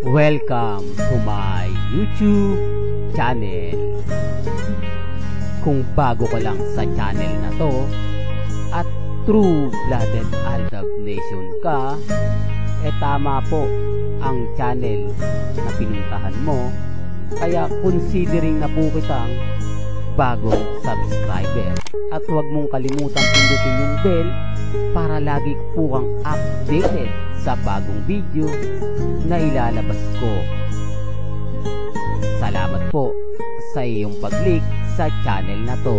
Welcome to my YouTube channel. Kung bago ka lang sa channel na to at true-blooded Aldab Nation ka, tama po ang channel na pinuntahan mo. Kaya considering na po kitang bagong subscriber. At huwag mong kalimutan pindutin yung bell para lagi po kang updated sa bagong video na ilalabas ko. Salamat po sa iyong pag-click sa channel na to.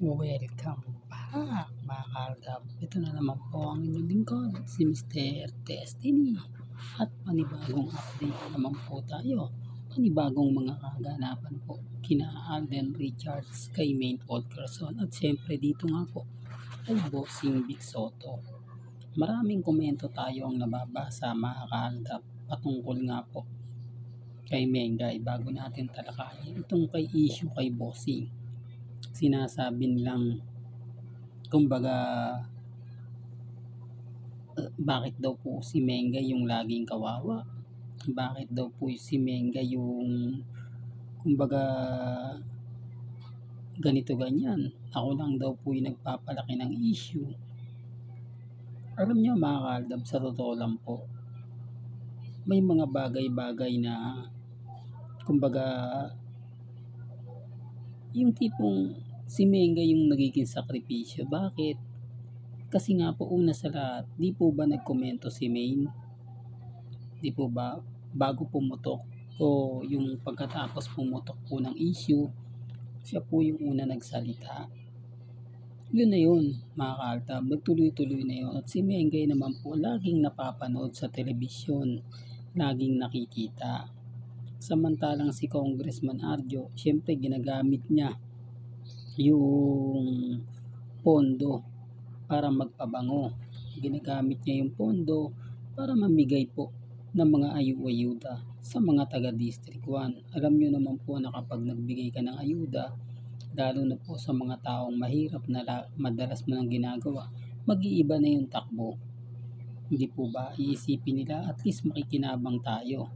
Welcome back mga Aldab. Ito na naman po ang inyong lingkod, si Mr. Destiny. At panibagong update naman po tayo. Panibagong mga kaganapan po kina Alden Richards, kay Maine Fulkerson at siyempre dito nga po kay Bossing Vic Soto. Maraming komento tayo ang nababasa mga kaaldab patungkol nga po kay Mengay. Bago natin talakayin itong kay issue kay Bossing, sinasabi nilang kumbaga bakit daw po si Mengay yung laging kawawa, bakit daw po si Mengay yung kumbaga ganito ganyan, ako lang daw po yung nagpapalaki ng issue. Alam niyo mga kaaldab, sa totoo lang po, may mga bagay-bagay na kumbaga yung tipong si Mengay yung nagiging sakripisyo. Bakit? Kasi nga po una sa lahat, di po ba nagkomento si Maine? Di po ba bago pumutok o yung pagkatapos pumutok po ng issue, siya po yung una nagsalita. Yun na yun mga kaaldab, nagtuloy-tuloy na yun. At si Mengay naman po laging napapanood sa telebisyon, laging nakikita. Samantalang si Congressman Arjo, syempre ginagamit niya yung pondo para magpabango. Ginagamit niya yung pondo para mamigay po ng mga ayuda sa mga taga-District 1. Alam niyo naman po na kapag nagbigay ka ng ayuda, lalo na po sa mga taong mahirap na madalas mo nang ginagawa, mag-iiba na yung takbo. Hindi po ba iisipin nila at least makikinabang tayo?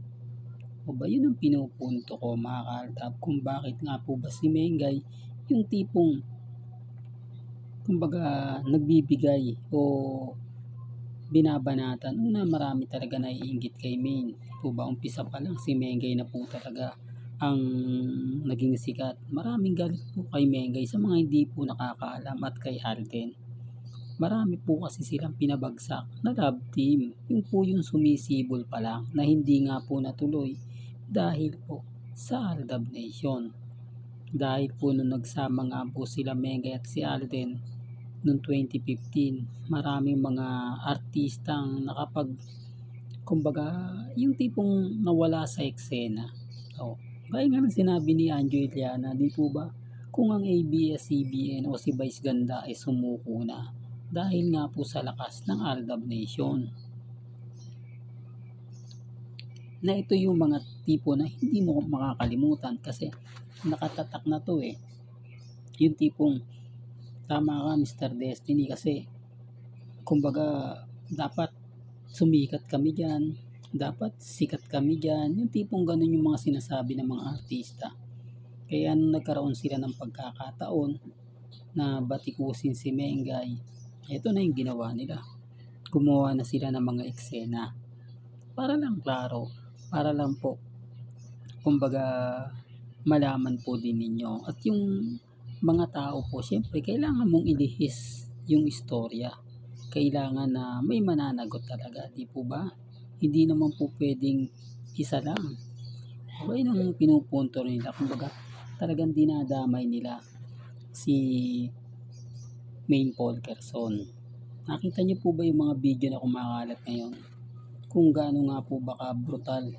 O ba yun ang pinupunto ko mga kaaldab, kung bakit nga po ba si Mengay yung tipong kumbaga nagbibigay o binabanatan. Una, marami talaga naiinggit kay Maine. Po ba umpisa pa lang si Mengay na po talaga ang naging sikat. Maraming galit po kay Mengay sa mga hindi po nakakaalam at kay Alden. Marami po kasi silang pinabagsak na love team. Yung po yung sumisibol pa lang na hindi nga po natuloy dahil po sa Aldab Nation. Dahil po nung nagsama nga po sila Mengay at si Alden noong 2015, maraming mga artistang nakapag kumbaga yung tipong nawala sa eksena. So, gaya nga ng sinabi ni Anjo Iliana, di po ba, kung ang ABS-CBN o si Vice Ganda ay sumuko na dahil nga po sa lakas ng Aldab Nation. Na ito yung mga tipo na hindi mo makakalimutan kasi nakatatak na to eh. Yung tipong tama ka Mr. Destiny, kasi kumbaga dapat sumikat kami dyan, dapat sikat kami dyan, yung tipong ganun yung mga sinasabi ng mga artista. Kaya nung nagkaroon sila ng pagkakataon na batikusin si Mengay, ito na yung ginawa nila, gumawa na sila ng mga eksena para lang klaro, para lang po kumbaga malaman po din ninyo. At yung mga tao po, syempre kailangan mong ilihis yung istorya, kailangan na may mananagot talaga, di po ba? Hindi naman po pwedeng isa lang. O yun ang pinupunto nila, kumbaga talagang dinadamay nila si Maine Fulkerson. Nakita niyo po ba yung mga video na kumakalat ngayon? Kung gaano nga po baka brutal,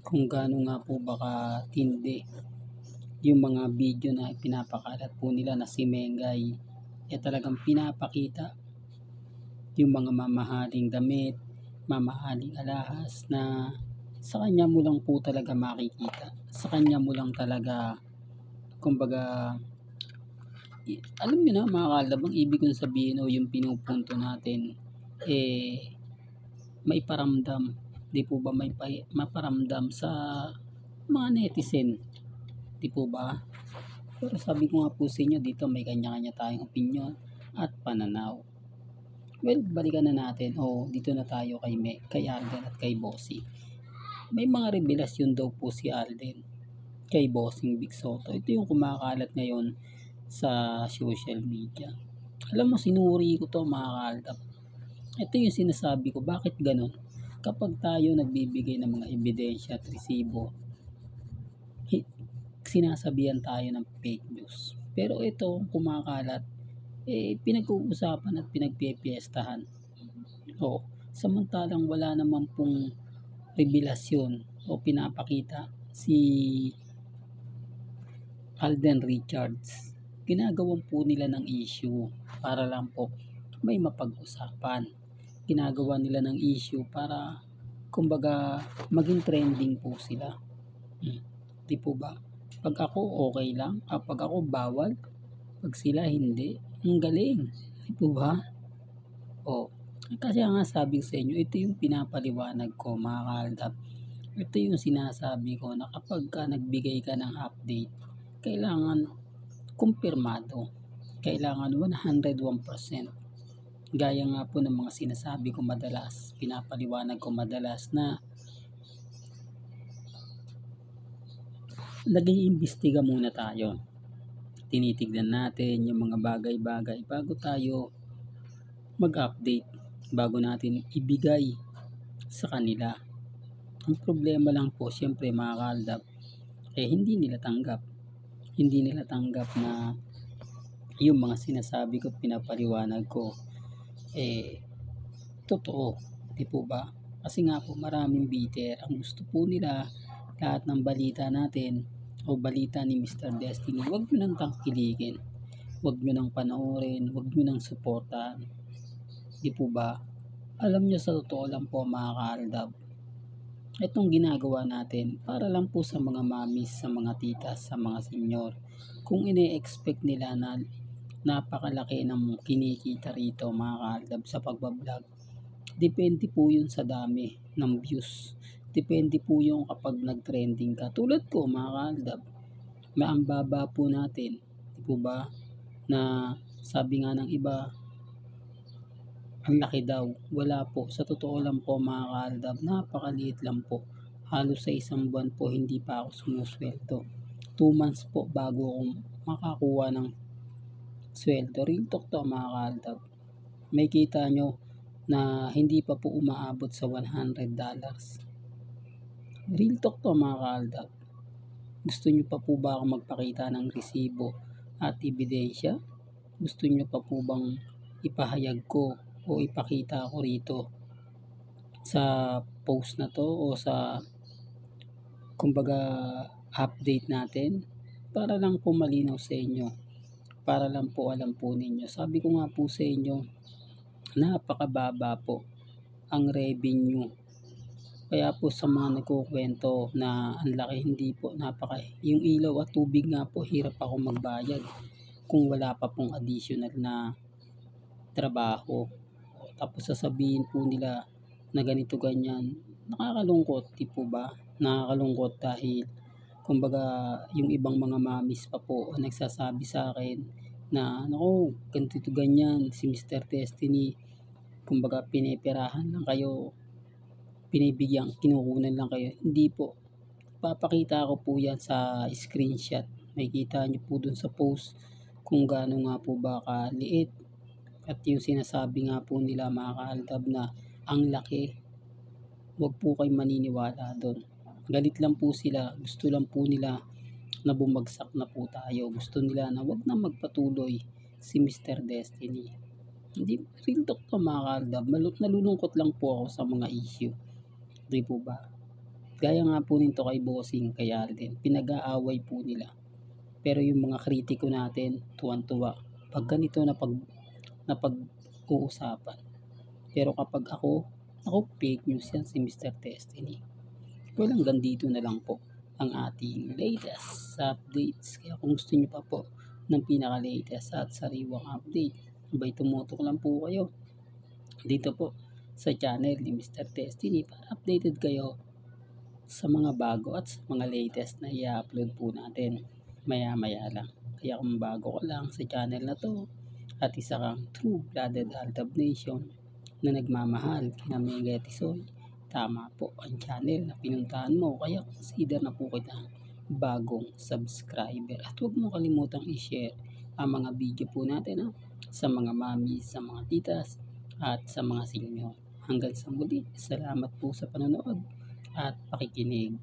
kung gaano nga po baka tindi yung mga video na pinapakalat po nila na si Mengay talagang pinapakita yung mga mamahaling damit, mamahaling alahas na sa kanya mo lang po talaga makikita, sa kanya mo lang talaga kumbaga alam niyo na mga kaaldab, ang ibig kong sabihin o yung pinupunto natin maiparamdam di po ba may maparamdam sa mga netizen, di po ba? Pero sabi ko nga po sa inyo, dito may kanya-kanya tayong opinion at pananaw. Well, balikan na natin. Dito na tayo kay Alden at kay Bossing. May mga revelasyon daw po si Alden kay Bossing Big Soto. Ito yung kumakalat ngayon sa social media. Alam mo, sinuri ko to mga kaaldab. Ito yung sinasabi ko, bakit ganun? Kapag tayo nagbibigay ng mga ebidensya at resibo, sinasabihan tayo ng fake news. Pero ito, kumakalat, pinag-uusapan at pinagpipiestahan. Samantalang wala naman pong revelasyon o pinapakita si Alden Richards. Ginagawan po nila ng issue para lang po may mapag-usapan. Ginagawa nila ng issue para kumbaga maging trending po sila. Di po ba? Pag ako okay lang, pag ako bawal, pag sila hindi, ang galing. Di po ba? Kasi nga sabi sa inyo, ito yung pinapaliwanag ko mga kaaldab. Ito yung sinasabi ko na kapag ka nagbigay ka ng update, kailangan kumpirmado. Kailangan 101%. Gaya nga po ng mga sinasabi ko madalas, pinapaliwanag ko madalas na nag-iimbestiga muna tayo. Tinitignan natin yung mga bagay-bagay bago tayo mag-update, bago natin ibigay sa kanila. Ang problema lang po, siyempre mga kaaldab, hindi nila tanggap. Hindi nila tanggap na yung mga sinasabi ko, pinapaliwanag ko, totoo. Di po ba? Kasi nga po maraming bitter. Ang gusto po nila, lahat ng balita natin o balita ni Mr. Destiny, huwag nyo nang tangkilikin. Huwag nyo nang panoorin. Huwag nyo nang suportahan. Di po ba? Alam nyo, sa totoo lang po mga kaaldab, itong ginagawa natin para lang po sa mga mamis, sa mga titas, sa mga senyor. Kung ine-expect nila na napakalaki ng kinikita rito mga kaaldab sa pagbablog, depende po yun sa dami ng views. Depende po yung kapag nag-trending ka. Tulad ko mga kaaldab, ang baba po natin, di po ba, na sabi nga ng iba, ang laki daw. Wala po. Sa totoo lang po mga kaaldab, napakaliit lang po. Halos sa isang buwan po hindi pa ako sumusweldo. 2 months po bago akong makakuha ng sweldo. Real talk to mga kaaldab. May kita nyo na hindi pa po umaabot sa $100. Real talk to mga kaaldab. Gusto nyo pa po ba akong magpakita ng resibo at ebidensya? Gusto nyo pa po bang ipahayag ko o ipakita ko rito sa post na to o sa kumbaga update natin? Para lang po malinaw sa inyo, para lang po alam po ninyo. Sabi ko nga po sa inyo, napakababa po ang revenue. Kaya po sa mga nagkukwento na ang laki, hindi po, yung ilaw at tubig nga po, hirap ako magbayad kung wala pa pong additional na trabaho. Tapos sasabihin po nila na ganito ganyan. Nakakalungkot, di po ba? Nakakalungkot dahil kumbaga yung ibang mga mamis pa po nagsasabi sa akin na naku, ganito ganyan si Mr. Destiny, kumbaga pinipirahan lang kayo, pinibigyan, kinukunan lang kayo. Hindi po. Papakita ko po yan sa screenshot. May kita nyo po dun sa post kung gaano nga po ba kaliit. At yung sinasabi nga po nila mga kaaldab na ang laki. Huwag po kayo maniniwala doon. Galit lang po sila. Gusto lang po nila na bumagsak na po tayo. Gusto nila na wag na magpatuloy si Mr. Destiny. Hindi, real talk to mga kaaldab. Nalulungkot lang po ako sa mga issue. Di po ba? Gaya nga po nito kay Bossing, kay Alden, pinag-aaway po nila. Pero yung mga kritiko natin, tuwan-tuwa. Pag ganito na pag-uusapan. Pero kapag ako fake news yan si Mr. Destiny. Well, hanggang dito na lang po ang ating latest updates. Kaya kung gusto nyo pa po ng pinaka-latest at sariwang update, abay tumutok lang po kayo dito po sa channel ni Mr. Destiny para updated kayo sa mga bago at sa mga latest na i-upload po natin maya-maya lang. Kaya kung bago ka lang sa channel na to at isa kang true-blooded Aldab Nation na nagmamahal kina Mega Tisoy, tama po ang channel na pinuntahan mo, kaya consider na po kita bagong subscriber. At huwag mo kalimutang i-share ang mga video po natin sa mga mami, sa mga titas at sa mga senior. Hanggang sa muli, salamat po sa panonood at pakikinig.